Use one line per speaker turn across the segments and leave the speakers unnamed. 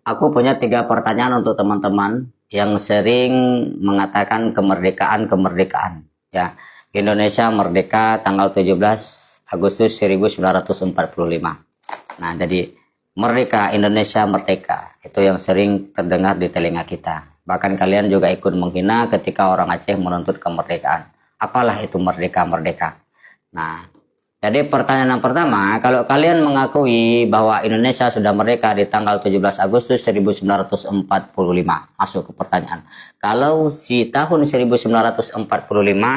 Aku punya 3 pertanyaan untuk teman-teman yang sering mengatakan kemerdekaan. Ya, Indonesia merdeka tanggal 17 Agustus 1945. Nah, jadi merdeka, Indonesia merdeka. Itu yang sering terdengar di telinga kita. Bahkan kalian juga ikut menghina ketika orang Aceh menuntut kemerdekaan. Apalah itu merdeka-merdeka. Nah, jadi pertanyaan yang pertama, kalau kalian mengakui bahwa Indonesia sudah merdeka di tanggal 17 Agustus 1945, masuk ke pertanyaan. Kalau di tahun 1945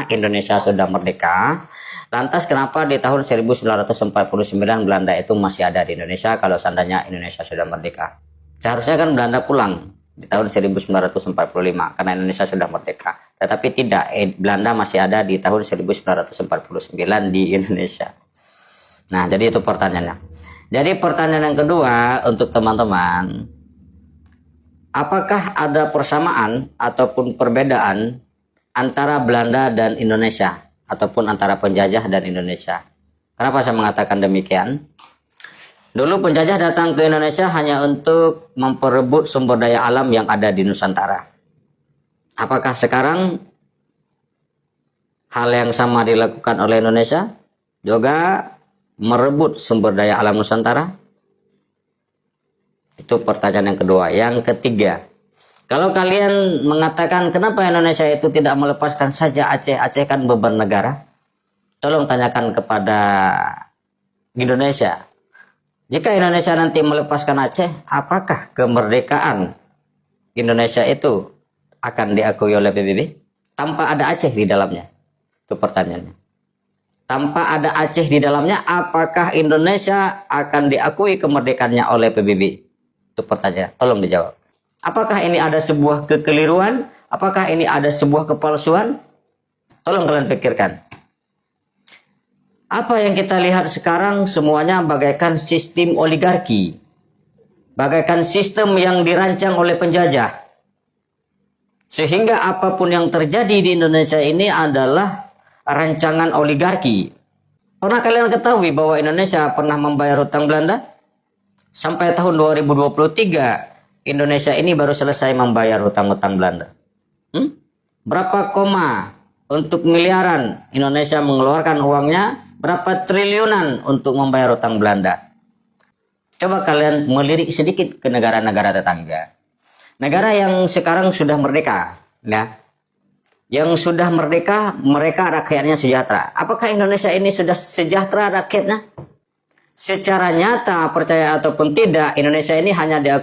Indonesia sudah merdeka, lantas kenapa di tahun 1949 Belanda itu masih ada di Indonesia kalau seandainya Indonesia sudah merdeka? Seharusnya kan Belanda pulang di tahun 1945 karena Indonesia sudah merdeka. Tetapi tidak, Belanda masih ada di tahun 1949 di Indonesia. Nah, jadi itu pertanyaannya. Jadi pertanyaan yang kedua untuk teman-teman, apakah ada persamaan ataupun perbedaan antara Belanda dan Indonesia ataupun antara penjajah dan Indonesia? Kenapa saya mengatakan demikian? Dulu penjajah datang ke Indonesia hanya untuk memperebut sumber daya alam yang ada di Nusantara. Apakah sekarang hal yang sama dilakukan oleh Indonesia? Juga merebut sumber daya alam Nusantara? Itu pertanyaan yang kedua. Yang ketiga, kalau kalian mengatakan kenapa Indonesia itu tidak melepaskan saja Aceh, Aceh kan beban negara, tolong tanyakan kepada Indonesia. Jika Indonesia nanti melepaskan Aceh, apakah kemerdekaan Indonesia itu akan diakui oleh PBB? Tanpa ada Aceh di dalamnya. Itu pertanyaannya. Tanpa ada Aceh di dalamnya, apakah Indonesia akan diakui kemerdekaannya oleh PBB? Itu pertanyaan. Tolong dijawab. Apakah ini ada sebuah kekeliruan? Apakah ini ada sebuah kepalsuan? Tolong kalian pikirkan. Apa yang kita lihat sekarang semuanya bagaikan sistem oligarki. Bagaikan sistem yang dirancang oleh penjajah. Sehingga apapun yang terjadi di Indonesia ini adalah rancangan oligarki. Pernah kalian ketahui bahwa Indonesia pernah membayar hutang Belanda? Sampai tahun 2023, Indonesia ini baru selesai membayar hutang-hutang Belanda. Berapa koma untuk miliaran Indonesia mengeluarkan uangnya? Berapa triliunan untuk membayar hutang Belanda? Coba kalian melirik sedikit ke negara-negara tetangga. Negara yang sekarang sudah merdeka, ya. Yang sudah merdeka, mereka rakyatnya sejahtera. Apakah Indonesia ini sudah sejahtera rakyatnya? Secara nyata, percaya ataupun tidak, Indonesia ini hanya diakui